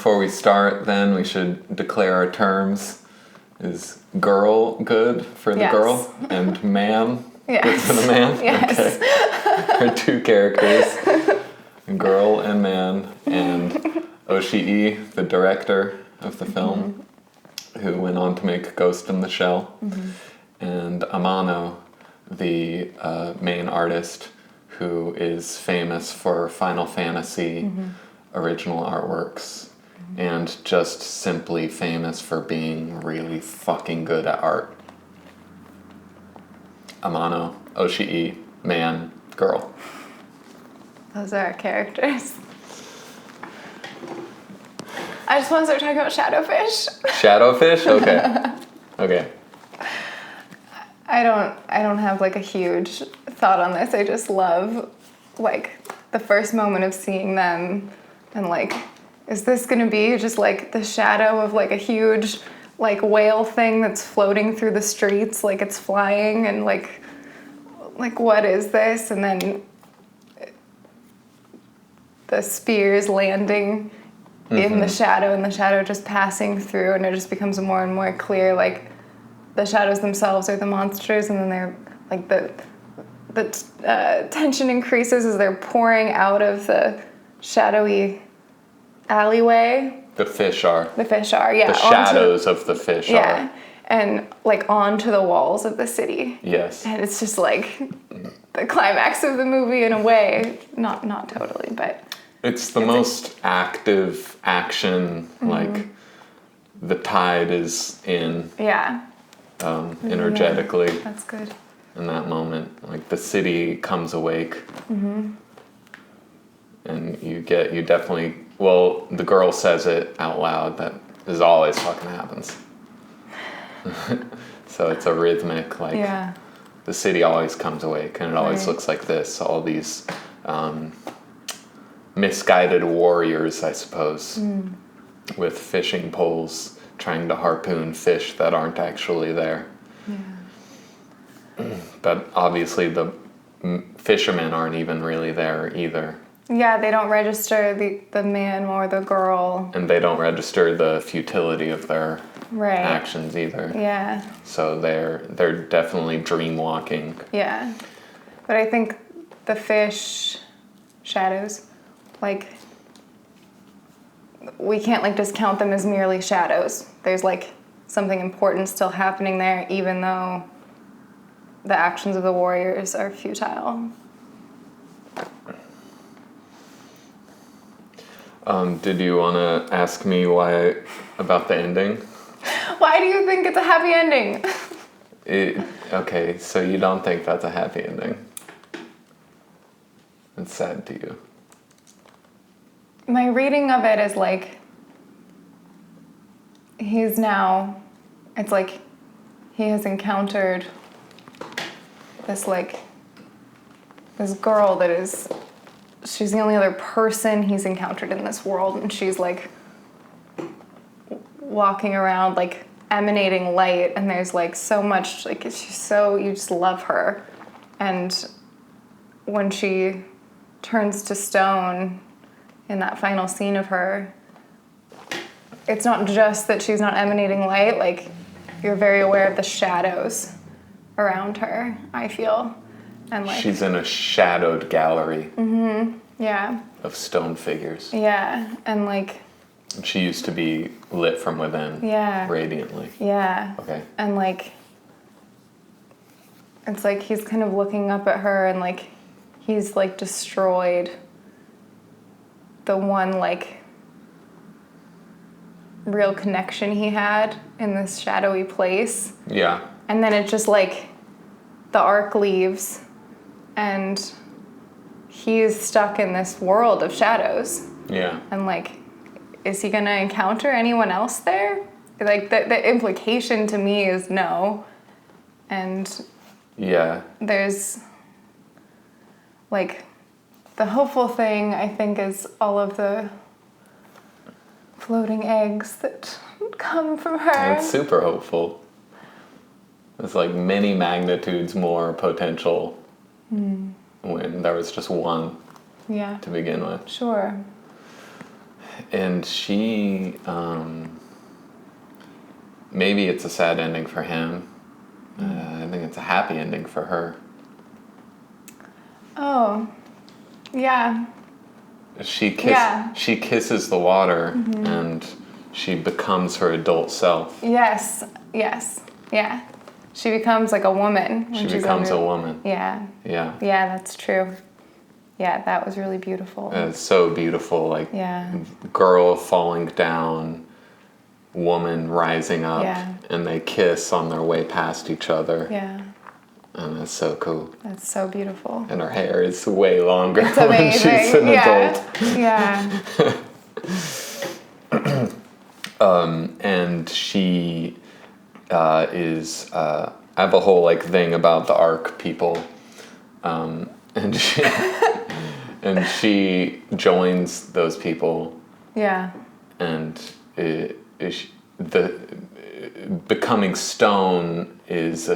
Before we start, then, we should declare our terms. Is girl good for the girl? And man good for the man? Yes. Okay. Our two characters, girl and man, and Oshii, the director of the film, who went on to make Ghost in the Shell, and Amano, the main artist, who is famous for Final Fantasy original artworks, and just simply famous for being really fucking good at art. Amano, Oshii, man, girl. Those are our characters. I just want to start talking about Shadowfish. Shadowfish? Okay. Okay. I don't have like a huge thought on this. I just love like the first moment of seeing them and like, is this gonna be just like the shadow of like a huge like whale thing that's floating through the streets, like it's flying, and like what is this? And then the spears landing in the shadow, and the shadow just passing through, and it just becomes more and more clear like the shadows themselves are the monsters, and then they're like the tension increases as they're pouring out of the shadowy alleyway. The fish are. The fish are, yeah. The shadows of the fish are. And like onto the walls of the city. Yes. And it's just like the climax of the movie in a way. Not totally, but it's the most active action, like the tide is in. Yeah. Energetically. Yeah, that's good. In that moment, like the city comes awake, and you definitely. Well, the girl says it out loud. That is always fucking happens. So it's a rhythmic, like the city always comes awake, and it always looks like this. All these misguided warriors, I suppose, with fishing poles, trying to harpoon fish that aren't actually there. Yeah. But obviously the fishermen aren't even really there either. Yeah, they don't register the man or the girl. And they don't register the futility of their actions either. Yeah. So they're definitely dream walking. Yeah. But I think the fish shadows, like, we can't like discount them as merely shadows. There's like something important still happening there, even though the actions of the warriors are futile. Did you want to ask me why about the ending? Why do you think it's a happy ending? Okay, so you don't think that's a happy ending? It's sad to you. My reading of it is like, it's like he has encountered this girl that is, she's the only other person he's encountered in this world, and she's like walking around like emanating light, and there's like so much, like she's so, you just love her. And when she turns to stone in that final scene of her, it's not just that she's not emanating light, like you're very aware of the shadows around her, I feel. And like she's in a shadowed gallery. Yeah. Of stone figures. Yeah, and like she used to be lit from within. Yeah. Radiantly. Yeah. Okay. And like it's like he's kind of looking up at her, and like he's like destroyed the one like real connection he had in this shadowy place. Yeah. And then it just like the arc leaves, and he's stuck in this world of shadows. Yeah. And like, is he gonna encounter anyone else there? Like the implication to me is no. And yeah, there's like the hopeful thing, I think, is all of the floating eggs that come from her. It's super hopeful. It's like many magnitudes more potential when there was just one Yeah. to begin with. Sure. And she, maybe it's a sad ending for him. I think it's a happy ending for her. Oh, yeah. She kisses the water, and she becomes her adult self. Yes, yeah. She becomes like a woman. She becomes a woman. Yeah. Yeah. Yeah, that's true. Yeah, that was really beautiful. It's so beautiful, like Yeah. girl falling down, woman rising up, and they kiss on their way past each other. Yeah. And it's so cool. That's so beautiful. And her hair is way longer It's when amazing. she's an adult. Yeah. And she is I have a whole like thing about the ARC people, and she joins those people, Yeah. and the becoming stone is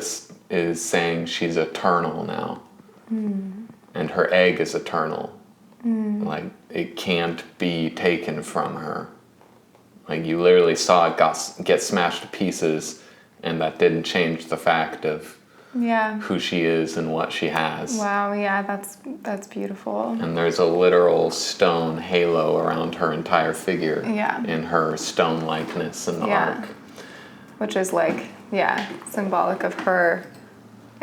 saying she's eternal now, and her egg is eternal, like it can't be taken from her. Like you literally saw it get smashed to pieces, and that didn't change the fact of who she is and what she has. Wow, yeah, that's beautiful. And there's a literal stone halo around her entire figure in her stone likeness in the arc. Which is like, symbolic of her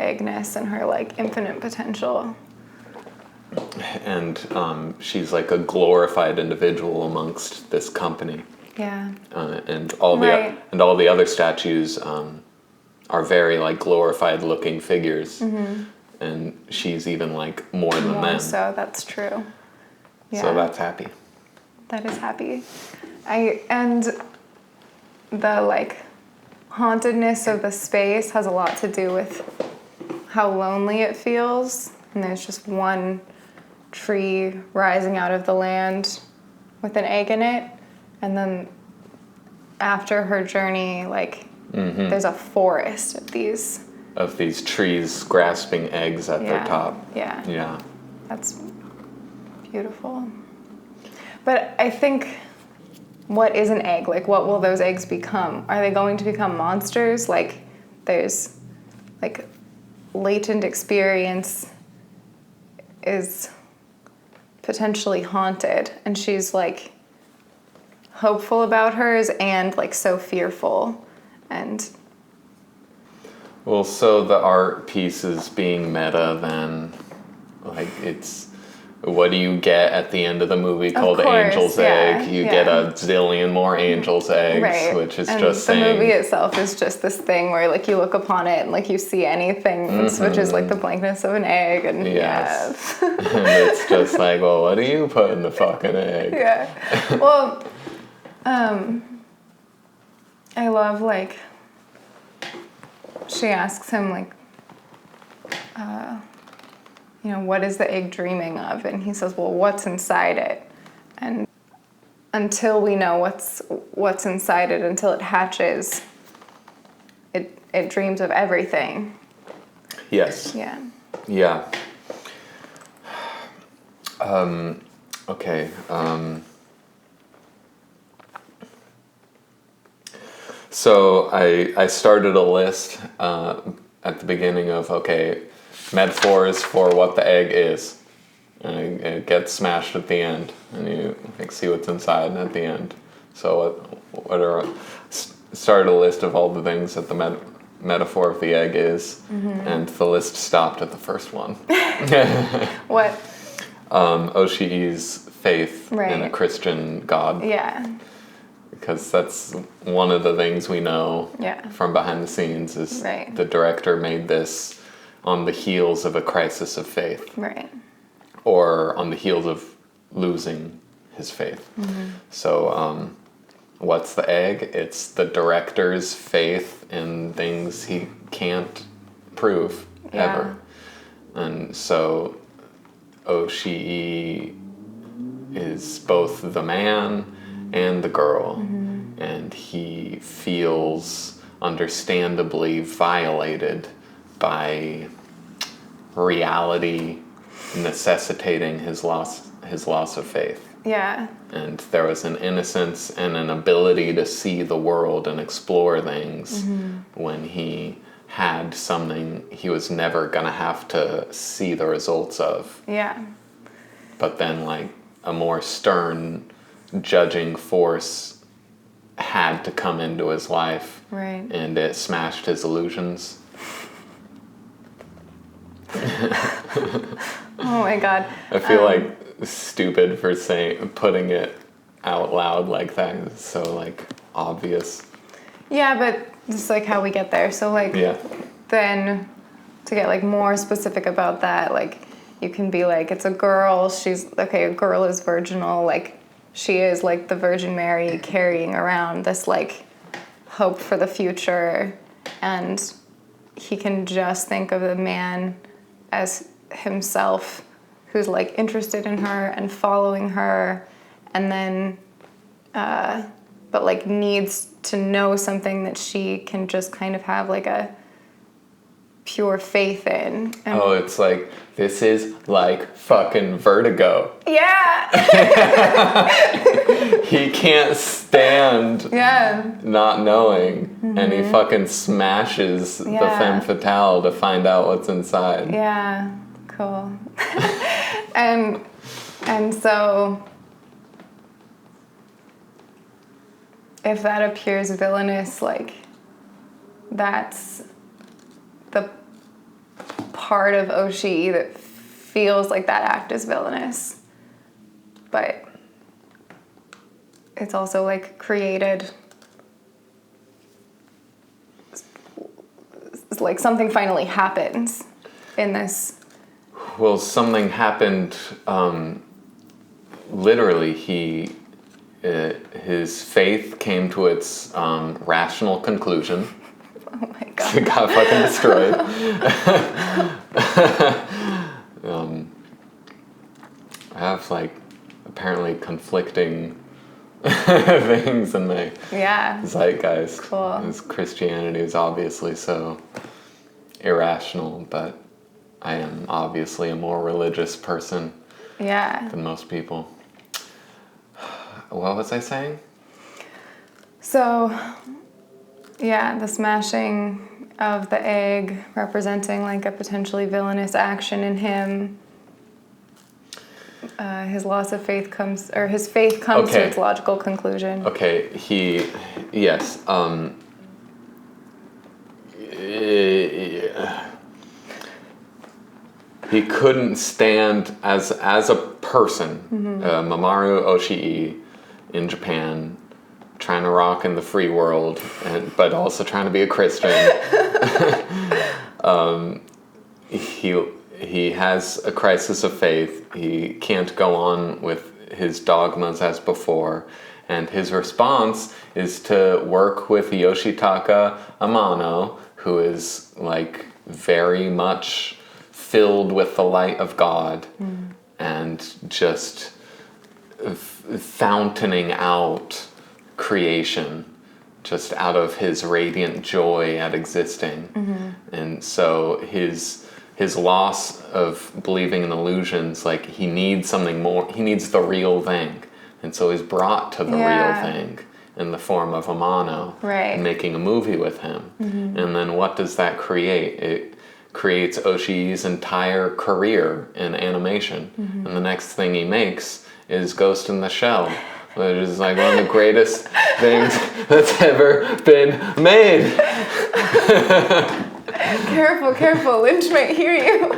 eggness and her like infinite potential. And she's like a glorified individual amongst this company. Yeah. And all the other statues are very like glorified looking figures, and she's even like more than them. So that's true. Yeah. So that's happy. That is happy. And the like hauntedness of the space has a lot to do with how lonely it feels, and there's just one tree rising out of the land with an egg in it, and then after her journey, like there's a forest of these trees grasping eggs at their top. Yeah, that's beautiful. But I think, what is an egg? Like, what will those eggs become? Are they going to become monsters? Like, there's like latent experience is potentially haunted, and she's like hopeful about hers and like so fearful. And well, so the art piece is being meta then, like it's, what do you get at the end of the movie called Angel's Egg? You get a zillion more Angel's Eggs, which is just saying... the movie itself is just this thing where like you look upon it and like you see anything, which is like the blankness of an egg, and and it's just like, well, what do you put in the fucking egg? Well, I love like, she asks him like, what is the egg dreaming of? And he says, well, what's inside it? And until we know what's inside it, until it hatches, it dreams of everything. Yes. Yeah. Okay. So I started a list at the beginning of, metaphors for what the egg is. And it gets smashed at the end, and you like, see what's inside at the end. So started a list of all the things that the metaphor of the egg is, and the list stopped at the first one. What? Oshii's faith in a Christian God. Yeah. Because that's one of the things we know from behind the scenes is the director made this on the heels of a crisis of faith. Right. Or on the heels of losing his faith. So what's the egg? It's the director's faith in things he can't prove ever. And so Oshii is both the man and the girl, and he feels understandably violated by reality necessitating his loss of faith. Yeah. And there was an innocence and an ability to see the world and explore things when he had something he was never gonna have to see the results of. Yeah. But then, like, a more stern, judging force had to come into his life. Right. And it smashed his illusions. Oh my God. I feel like stupid for putting it out loud like that. It's so, like, obvious. Yeah, but just like how we get there. So like, Yeah. then to get like more specific about that, like you can be like, it's a girl. A girl is virginal. Like she is like the Virgin Mary carrying around this like hope for the future, and he can just think of the man as himself who's like interested in her and following her, and then but like needs to know something that she can just kind of have like a pure faith in. And It's like, this is like fucking Vertigo. yeah. He can't stand Yeah. not knowing, and he fucking smashes the femme fatale to find out what's inside. Yeah. Cool. and so if that appears villainous, like that's the part of Oshii that feels like that act is villainous. But it's also like created, it's like something finally happens in this. Well, something happened. Literally, his faith came to its rational conclusion. Oh my God. It got fucking destroyed. I have like apparently conflicting things in my zeitgeist. Cool. Because Christianity is obviously so irrational, but I am obviously a more religious person than most people. What was I saying? So, the smashing of the egg representing like a potentially villainous action in him. His loss of faith his faith comes to its logical conclusion. Okay, yes. He couldn't stand as a person, Mamoru Oshii in Japan, trying to rock in the free world, but also trying to be a Christian. He has a crisis of faith. He can't go on with his dogmas as before, and his response is to work with Yoshitaka Amano, who is like very much filled with the light of God and just fountaining out creation just out of his radiant joy at existing. And so his loss of believing in illusions, like he needs something more, he needs the real thing, and so he's brought to the real thing in the form of Amano, and making a movie with him. And then what does that create? It creates Oshii's entire career in animation. And the next thing he makes is Ghost in the Shell, which is like one of the greatest things that's ever been made. Careful, Lynch might hear you.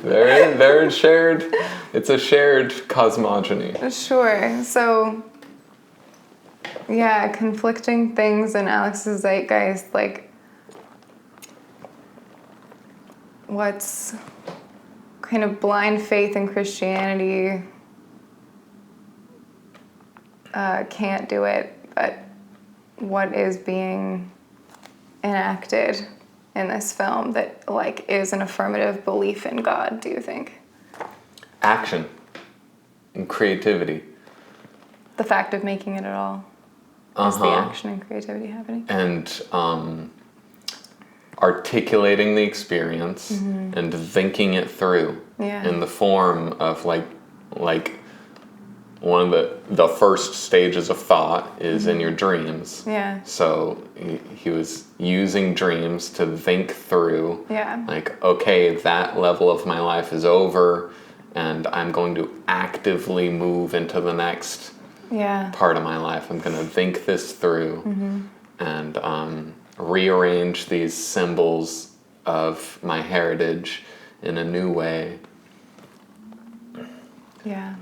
They're shared, it's a shared cosmogony. Sure. So, conflicting things in Alex's zeitgeist, like what's kind of blind faith in Christianity can't do it, but what is being enacted in this film that like is an affirmative belief in God, do you think? Action and creativity. The fact of making it at all is the action and creativity happening. And articulating the experience and thinking it through in the form of like one of the first stages of thought is in your dreams. Yeah. So he was using dreams to think through, like, okay, that level of my life is over, and I'm going to actively move into the next part of my life. I'm going to think this through and rearrange these symbols of my heritage in a new way. Yeah.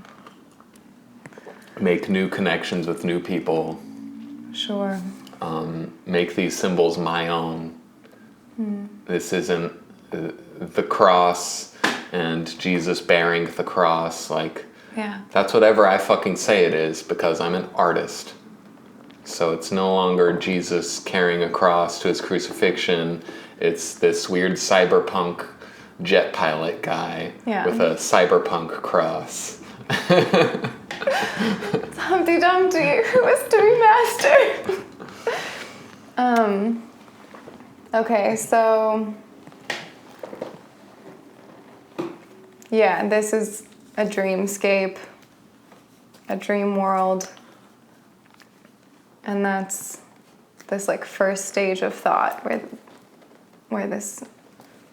Make new connections with new people. Sure. Make these symbols my own. This isn't the cross and Jesus bearing the cross. Like, that's whatever I fucking say it is because I'm an artist. So it's no longer Jesus carrying a cross to his crucifixion. It's this weird cyberpunk jet pilot guy with a cyberpunk cross. Humpty Dumpty, mystery master. Okay, so this is a dreamscape, a dream world, and that's this like first stage of thought where this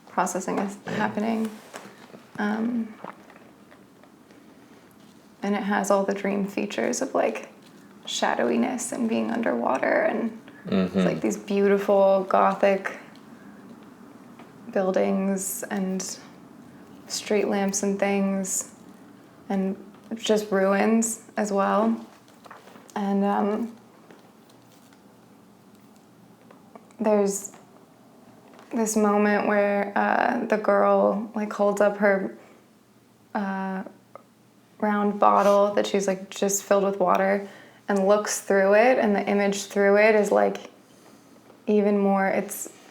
processing is happening. And it has all the dream features of like shadowiness and being underwater, and it's like these beautiful Gothic buildings and street lamps and things, and just ruins as well. And there's this moment where the girl like holds up her round bottle that she's like just filled with water and looks through it, and the image through it is like even more,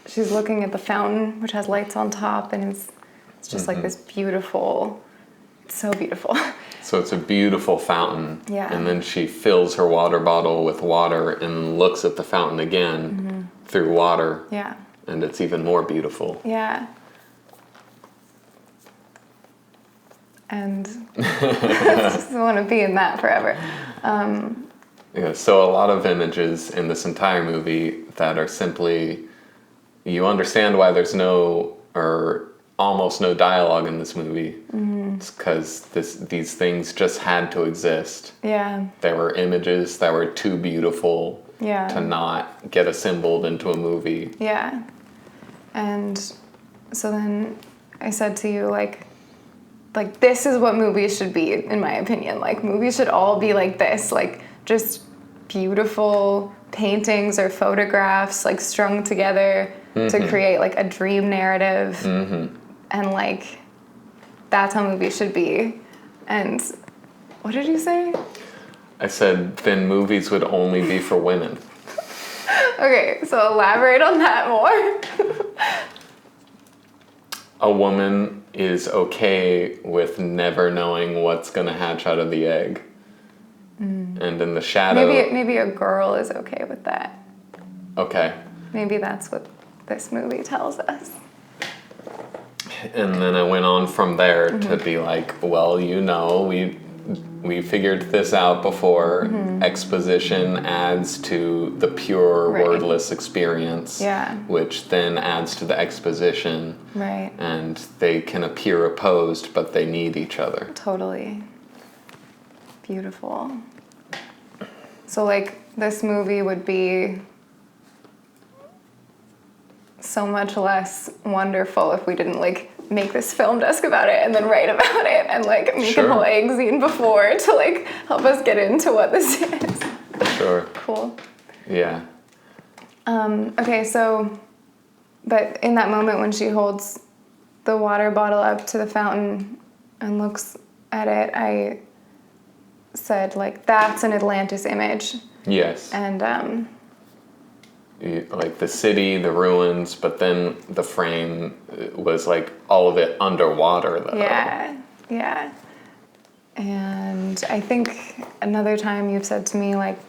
she's looking at the fountain which has lights on top, and it's just like this beautiful, it's so beautiful. So it's a beautiful fountain. Yeah. And then she fills her water bottle with water and looks at the fountain again through water. Yeah. And it's even more beautiful. Yeah. And I just want to be in that forever. So a lot of images in this entire movie that are simply, you understand why there's no or almost no dialogue in this movie. It's because these things just had to exist. Yeah. There were images that were too beautiful to not get assembled into a movie. Yeah. And so then I said to you, like this is what movies should be, in my opinion. Like, movies should all be like this, like just beautiful paintings or photographs like strung together to create like a dream narrative. And like that's how movies should be. And what did you say? I said then movies would only be for women. Okay, so elaborate on that more. A woman is okay with never knowing what's gonna hatch out of the egg. And in the shadow... Maybe a girl is okay with that. Okay. Maybe that's what this movie tells us. And then I went on from there to be like, well, we figured this out before. Exposition adds to the pure wordless experience, which then adds to the exposition. Right. And they can appear opposed, but they need each other. Totally. Beautiful. So like this movie would be so much less wonderful if we didn't like make this film desk about it and then write about it and like make a whole egg zine before to like help us get into what this is. Sure. Cool. Yeah. Okay, so, but in that moment when she holds the water bottle up to the fountain and looks at it, I said like, that's an Atlantis image. Yes. And like the city, the ruins, but then the frame was like all of it underwater though. Yeah. And I think another time you've said to me like,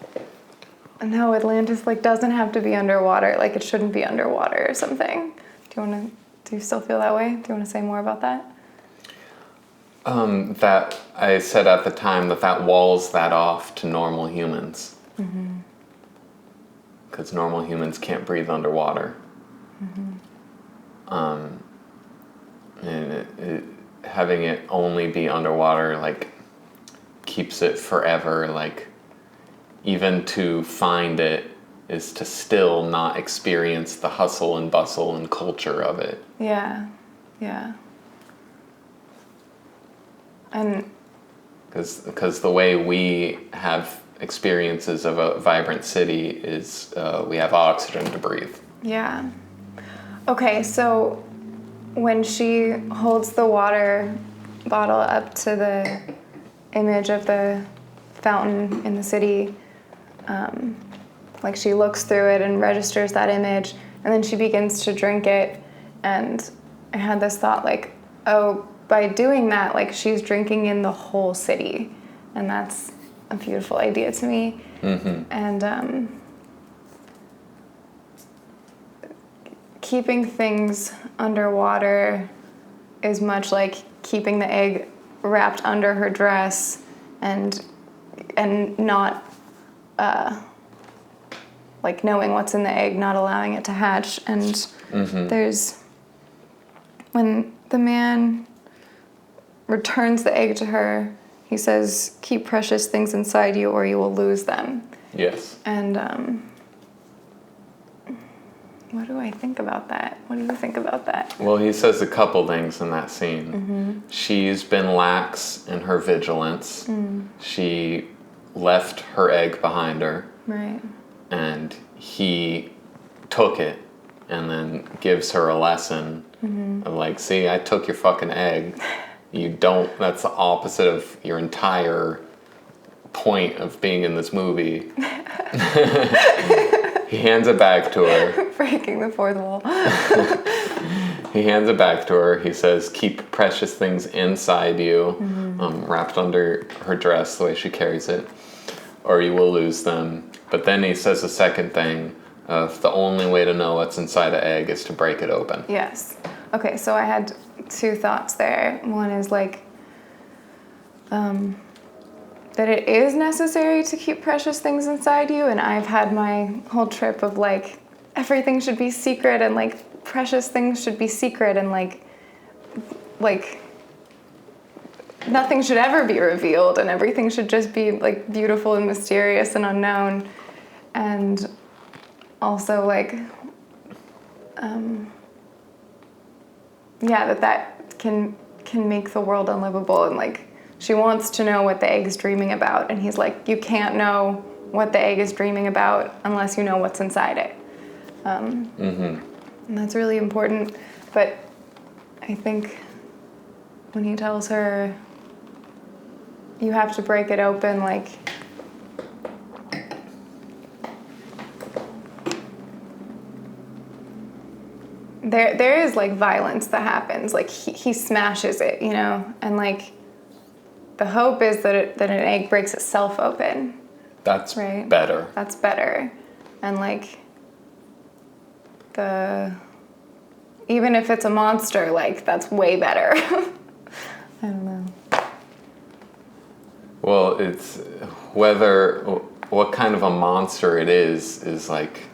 no, Atlantis like doesn't have to be underwater, like it shouldn't be underwater or something. Do you still feel that way? Do you want to say more about that? That I said at the time that walls that off to normal humans. Because normal humans can't breathe underwater. And having it only be underwater, like, keeps it forever, like, even to find it is to still not experience the hustle and bustle and culture of it. Yeah. And because the way we have experiences of a vibrant city is we have oxygen to breathe. yeah. Okay, so when she holds the water bottle up to the image of the fountain in the city, like she looks through it and registers that image, and then she begins to drink it, and I had this thought, like, oh, by doing that, like, she's drinking in the whole city, and that's a beautiful idea to me. And keeping things underwater is much like keeping the egg wrapped under her dress and not like knowing what's in the egg, not allowing it to hatch. And there's, when the man returns the egg to her, he says, keep precious things inside you or you will lose them. Yes. And what do I think about that? What do you think about that? Well, he says a couple things in that scene. She's been lax in her vigilance. She left her egg behind her. Right. And he took it and then gives her a lesson of, like, see, I took your fucking egg. You don't, that's the opposite of your entire point of being in this movie. He hands it back to her. Breaking the fourth wall. He hands it back to her. He says, keep precious things inside you, wrapped under her dress the way she carries it, or you will lose them. But then he says a second thing of the only way to know what's inside an egg is to break it open. Yes. Okay, so I had two thoughts there. One is like that it is necessary to keep precious things inside you, and I've had my whole trip of like everything should be secret and like precious things should be secret and like nothing should ever be revealed and everything should just be like beautiful and mysterious and unknown. And also like that can make the world unlivable, and like she wants to know what the egg is dreaming about, and he's like, you can't know what the egg is dreaming about unless you know what's inside it. And that's really important. But I think when he tells her you have to break it open, like there is like violence that happens. Like he smashes it, you know, and like the hope is that an egg breaks itself open. That's right? better. That's better. And like even if it's a monster, like that's way better. I don't know. Well, it's what kind of a monster it is like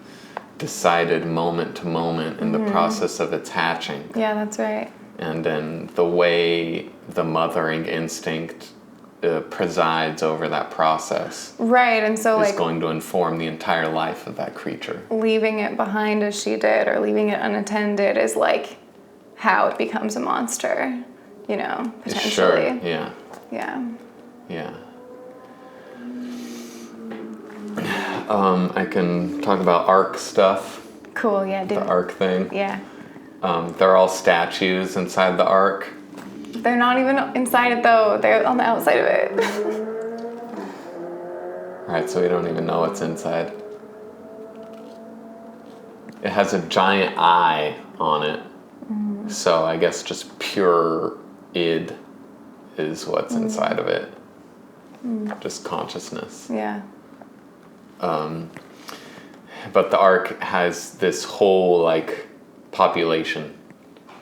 decided moment to moment in the process of its hatching. Yeah, that's right. And then the way the mothering instinct presides over that process. Right, and so is like going to inform the entire life of that creature. Leaving it behind as she did, or leaving it unattended, is like how it becomes a monster, you know, potentially. Sure, yeah. Yeah. Yeah. I can talk about arc stuff. Cool, yeah, dude. The arc thing. Yeah. They're all statues inside the arc. They're not even inside it though, they're on the outside of it. Alright, so we don't even know what's inside. It has a giant eye on it. So I guess just pure id is what's inside of it. Just consciousness. Yeah. But the arc has this whole like population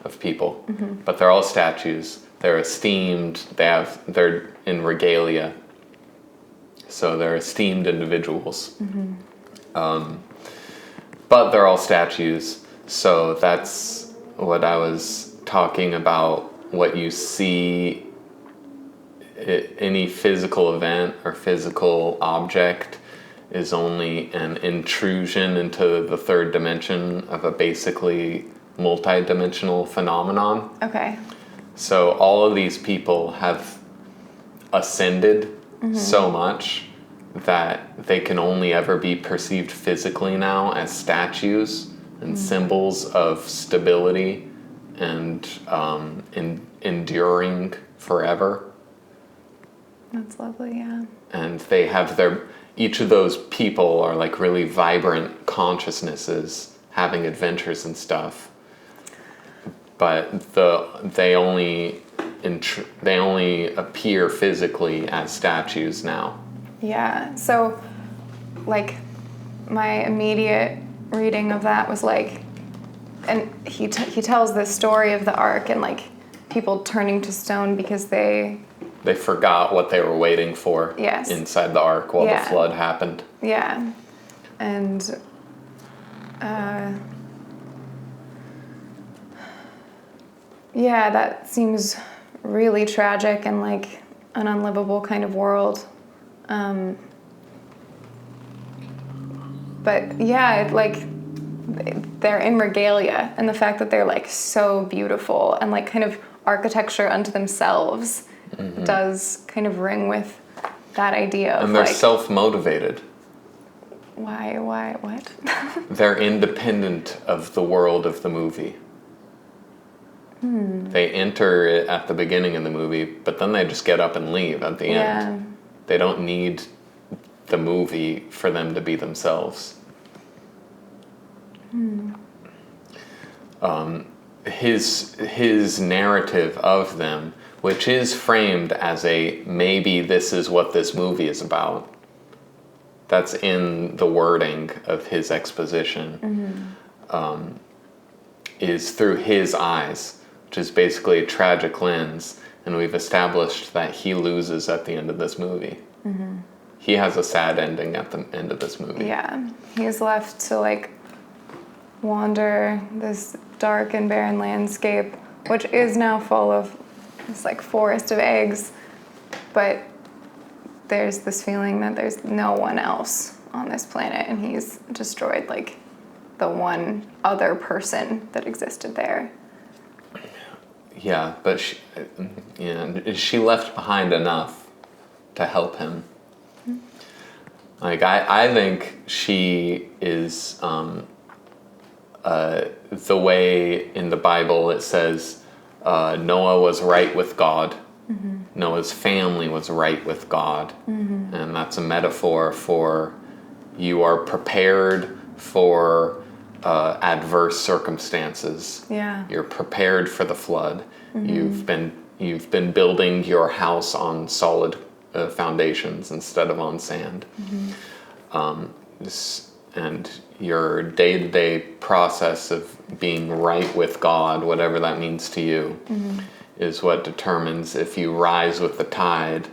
of people, but they're all statues. They're esteemed. They're in regalia, so they're esteemed individuals. But they're all statues, so that's what I was talking about. What you see, any physical event or physical object is only an intrusion into the third dimension of a basically multi-dimensional phenomenon. Okay. So all of these people have ascended so much that they can only ever be perceived physically now as statues and symbols of stability and enduring forever. That's lovely, yeah. And they have each of those people are like really vibrant consciousnesses having adventures and stuff. But they only appear physically as statues now. Yeah, so, like, my immediate reading of that was, like, and he tells this story of the Ark and, like, people turning to stone because they forgot what they were waiting for inside the Ark while the flood happened. Yeah, and, yeah, that seems really tragic and, like, an unlivable kind of world. But yeah, they're in regalia, and the fact that they're like so beautiful and like kind of architecture unto themselves does kind of ring with that idea of, and they're like, self-motivated. Why, what? They're independent of the world of the movie. They enter it at the beginning of the movie, but then they just get up and leave at the end. They don't need the movie for them to be themselves. His narrative of them, which is framed as maybe this is what this movie is about. That's in the wording of his exposition. Is through his eyes, which is basically a tragic lens, and we've established that he loses at the end of this movie. He has a sad ending at the end of this movie. Yeah, he's left to like wander this dark and barren landscape, which is now full of this like forest of eggs, but there's this feeling that there's no one else on this planet, and he's destroyed like the one other person that existed there. Yeah, but she left behind enough to help him. Like, I think she is the way in the Bible it says Noah was right with God. Noah's family was right with God. And that's a metaphor for you are prepared for adverse circumstances. Yeah. You're prepared for the flood. You've been building your house on solid foundations instead of on sand. And your day-to-day process of being right with God, whatever that means to you, is what determines if you rise with the tide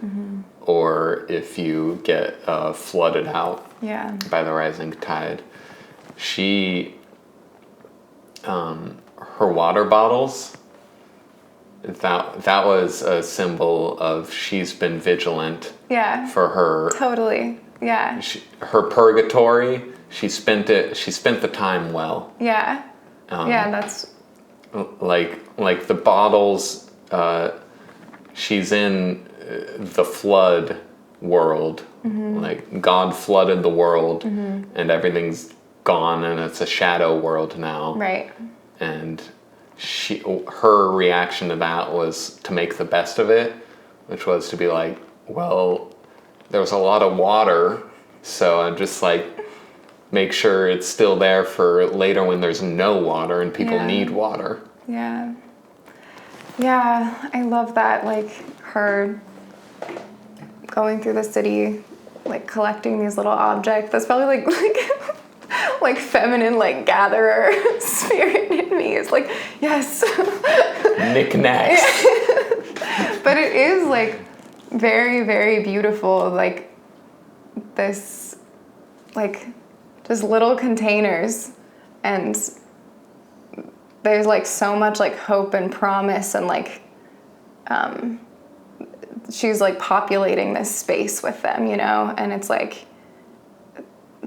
or if you get flooded out by the rising tide. Her water bottles, that was a symbol of she's been vigilant for her. Totally. Yeah. Her purgatory, she spent the time well. Yeah. That's like the bottles, she's in the flood world. Like God flooded the world and everything's gone and it's a shadow world now. right. And her reaction to that was to make the best of it, which was to be like, well, there was a lot of water, so I just like make sure it's still there for later when there's no water and people need water. Yeah. Yeah, I love that, like, her going through the city, like, collecting these little objects. That's probably, like feminine, like, gatherer spirit in me It's like, yes. Knickknacks. But it is like very, very beautiful. Like this, like just little containers, and there's like so much like hope and promise, and like she's like populating this space with them, you know, and it's like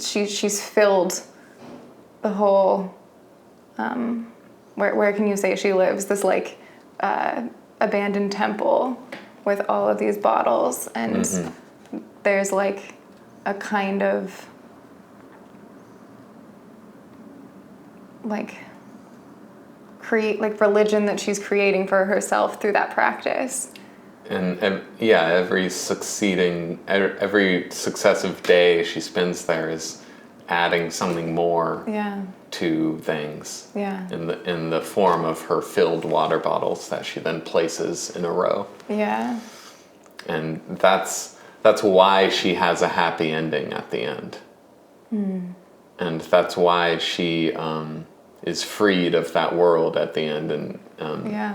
she's filled the whole where can you say she lives, this like abandoned temple with all of these bottles, and there's like a kind of like religion that she's creating for herself through that practice. And every successive day she spends there is adding something more to things. Yeah. In the form of her filled water bottles that she then places in a row. Yeah. And that's why she has a happy ending at the end. And that's why she is freed of that world at the end, and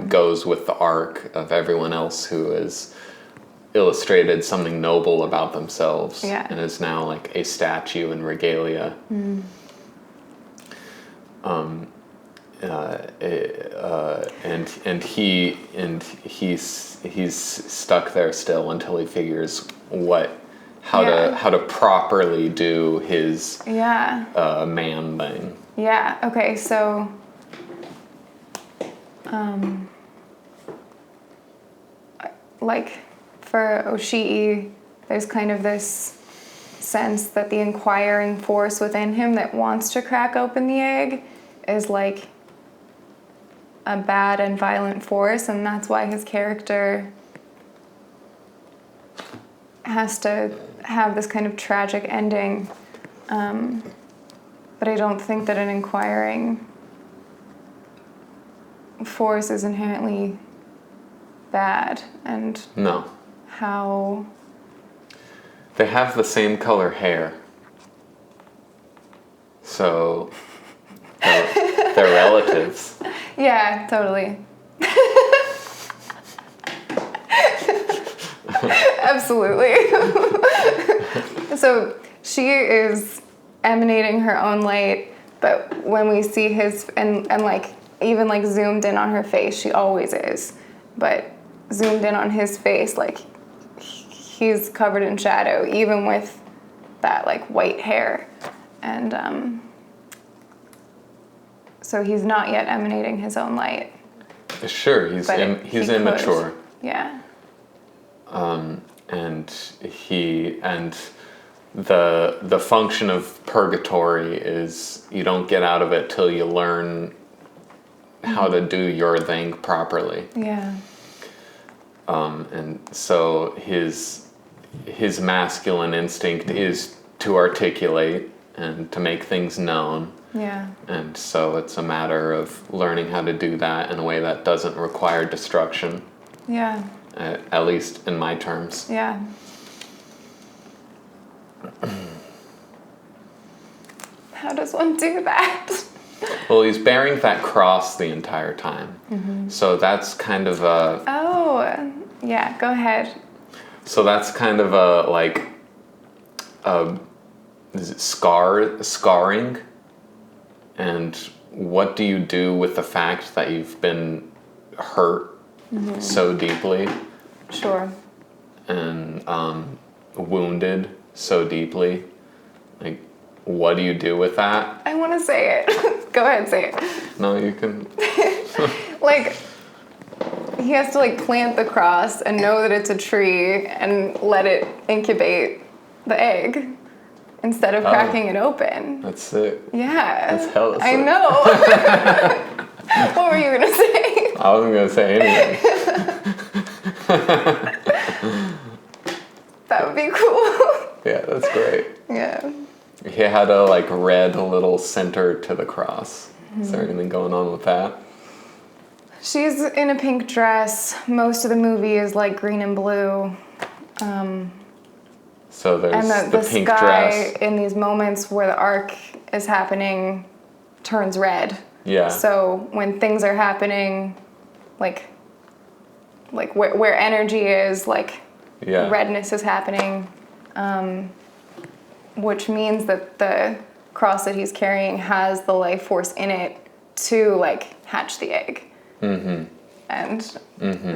goes with the arc of everyone else who has illustrated something noble about themselves, and is now like a statue in regalia. And he's stuck there still until he figures how to properly do his man thing. Yeah, okay, so like for Oshii, there's kind of this sense that the inquiring force within him that wants to crack open the egg is like a bad and violent force, and that's why his character has to have this kind of tragic ending. But I don't think that an inquiring force is inherently bad. And no, how they have the same color hair, so they're relatives. Yeah, totally. Absolutely. So she is emanating her own light, but when we see his and like even like zoomed in on her face, she always is, but zoomed in on his face, like he's covered in shadow even with that like white hair, and so he's not yet emanating his own light. Sure, he's immature. Yeah. And the function of purgatory is you don't get out of it till you learn how to do your thing properly. Yeah. And so his masculine instinct is to articulate and to make things known. Yeah. And so it's a matter of learning how to do that in a way that doesn't require destruction. Yeah. At least in my terms. Yeah. How does one do that? Well, he's bearing that cross the entire time. So that's kind of a... Oh, yeah, go ahead. So that's kind of a, like, is it scarring? And what do you do with the fact that you've been hurt so deeply? Sure. And wounded so deeply? Like, what do you do with that? I want to say it. Go ahead, say it. No, you can... Like, he has to, like, plant the cross and know that it's a tree and let it incubate the egg instead of cracking it open. That's sick. Yeah. That's hella sick. I know. What were you going to say? I wasn't going to say anything. That would be cool. Yeah, that's great. Yeah. He had a, like, red little center to the cross. Is there anything going on with that? She's in a pink dress. Most of the movie is like green and blue. So there's and the the pink sky dress. in these moments where the arc is happening turns red. Yeah. So when things are happening, like where energy is, like Yeah. redness is happening, which means that the cross that he's carrying has the life force in it to like hatch the egg. Mm-hmm. And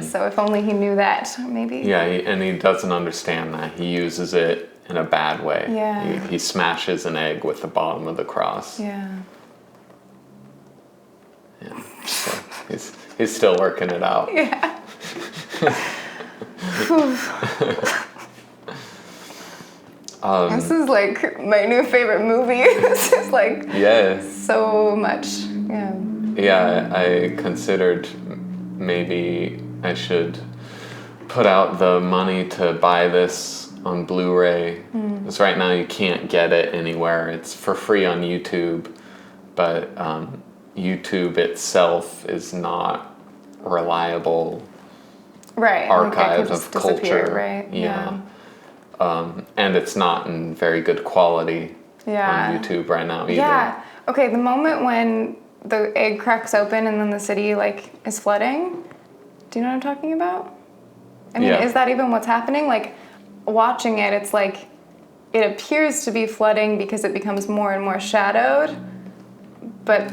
so if only he knew that, maybe. Yeah, and he doesn't understand that. He uses it in a bad way. Yeah. He smashes an egg with the bottom of the cross. Yeah. Yeah. So he's still working it out. Yeah. This is like my new favorite movie. This is like so much. Yeah. Yeah, I considered maybe I should put out the money to buy this on Blu-ray. Because right now you can't get it anywhere. It's for free on YouTube, but YouTube itself is not reliable archive of culture. Right? Yeah. And it's not in very good quality on YouTube right now either. Yeah. Okay, the moment when the egg cracks open and then the city like is flooding, do you know what I'm talking about? I mean, is that even what's happening? Like, watching it, it's like it appears to be flooding because it becomes more and more shadowed, but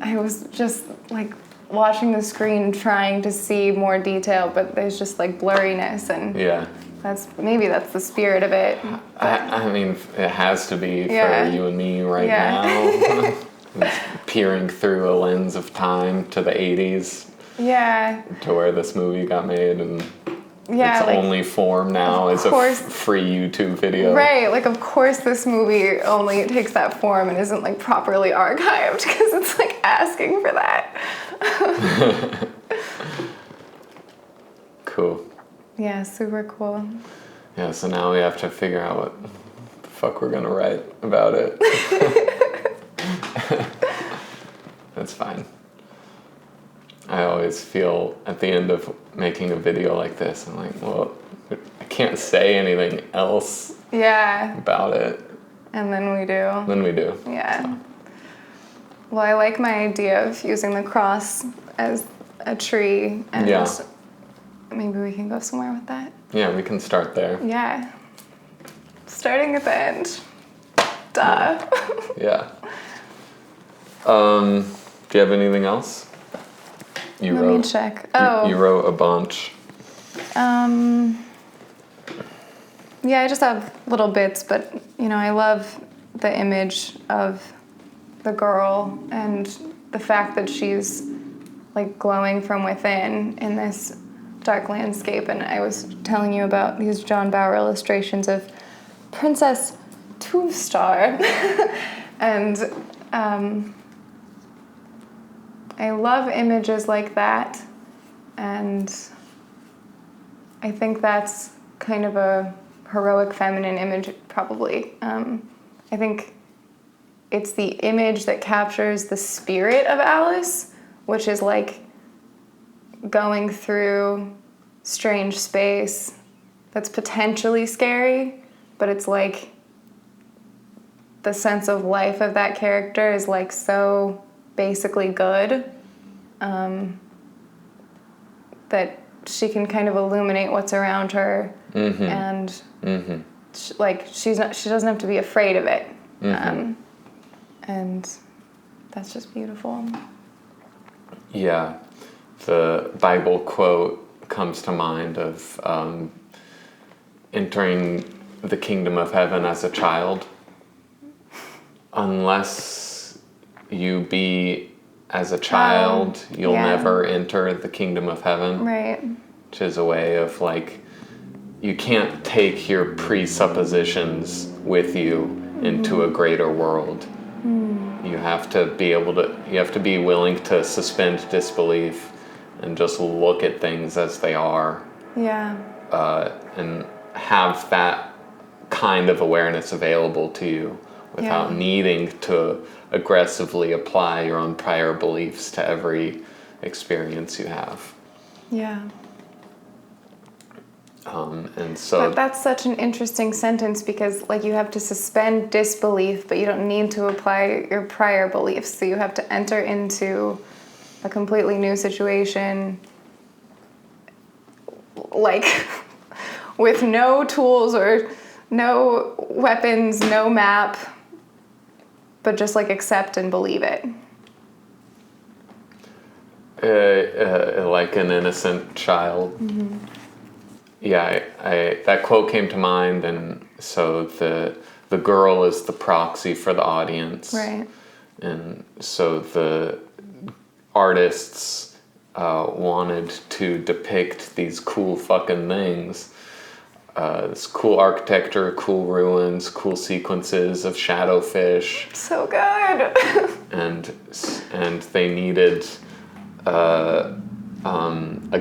I was just like watching the screen trying to see more detail, but there's just like blurriness, and that's the spirit of it. I mean, it has to be for you and me right now. It's peering through a lens of time to the 80s. Yeah. To where this movie got made, and its only form now is a free YouTube video. Right, like of course this movie only takes that form and isn't like properly archived because it's like asking for that. Cool. Yeah, super cool. Yeah, so now we have to figure out what the fuck we're gonna write about it. That's fine. I always feel at the end of making a video like this, I'm like, well, I can't say anything else about it. And then we do. Then we do. Yeah. So. Well, I like my idea of using the cross as a tree, and maybe we can go somewhere with that. Yeah, we can start there. Yeah. Starting at the end. Duh. Yeah. Do you have anything else? Let me check. Oh. You wrote a bunch. Yeah, I just have little bits, but, you know, I love the image of the girl and the fact that she's, like, glowing from within in this dark landscape. And I was telling you about these John Bauer illustrations of Princess Tuvstar. And I love images like that, and I think that's kind of a heroic feminine image, probably. I think it's the image that captures the spirit of Alice, which is like going through strange space that's potentially scary, but it's like the sense of life of that character is like so basically good, that she can kind of illuminate what's around her, and she doesn't have to be afraid of it, and that's just beautiful. Yeah, the Bible quote comes to mind of entering the kingdom of heaven as a child. Unless you be as a child, you'll never enter the kingdom of heaven. Right. Which is a way of like, you can't take your presuppositions with you into a greater world. You have to be willing to suspend disbelief and just look at things as they are. Yeah. And have that kind of awareness available to you without needing to aggressively apply your own prior beliefs to every experience you have. Yeah. And so But that's such an interesting sentence because, like, you have to suspend disbelief, but you don't need to apply your prior beliefs. So you have to enter into a completely new situation, like, with no tools or no weapons, no map, but just, like, accept and believe it. Like an innocent child. Mm-hmm. Yeah, I that quote came to mind, and so the girl is the proxy for the audience, Right. and so the artists wanted to depict these cool fucking things, this cool architecture, cool ruins, cool sequences of shadowfish, So good. and they needed a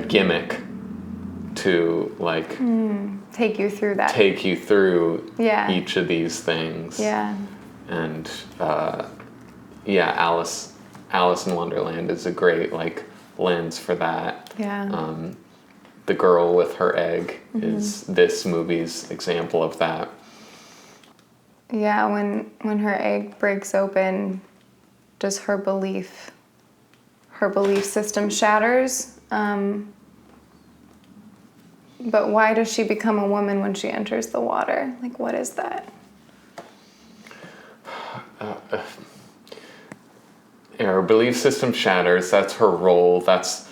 gimmick to like Take you through that. take you through Yeah. each of these things. Yeah. And Alice in Wonderland is a great like lens for that. Yeah. The girl with her egg is this movie's example of that. Yeah, when her egg breaks open, does her belief system shatters. But why does she become a woman when she enters the water? Like, what is that? Her belief system shatters. That's her role. That's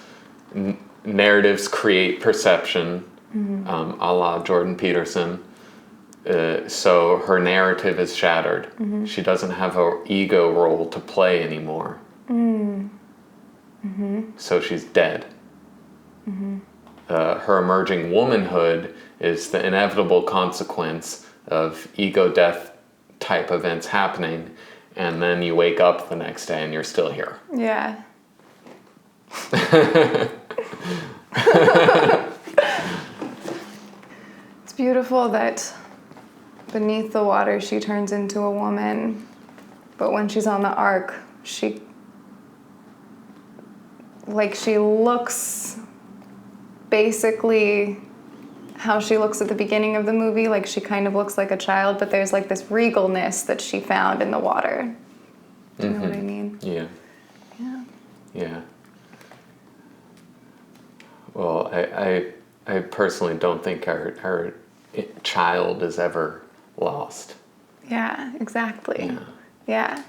narratives create perception, a la Jordan Peterson. So her narrative is shattered. Mm-hmm. She doesn't have an ego role to play anymore. Mm-hmm. So she's dead. Mm-hmm. Her emerging womanhood is the inevitable consequence of ego death type events happening, and then you wake up the next day and you're still here. Yeah. It's beautiful that beneath the water she turns into a woman, but when she's on the ark, she looks basically how she looks at the beginning of the movie. Like, she kind of looks like a child, but there's like this regalness that she found in the water. Do you know what I mean? Yeah. Yeah. Yeah. Well, I personally don't think our child is ever lost. Yeah, exactly. Yeah. Yeah.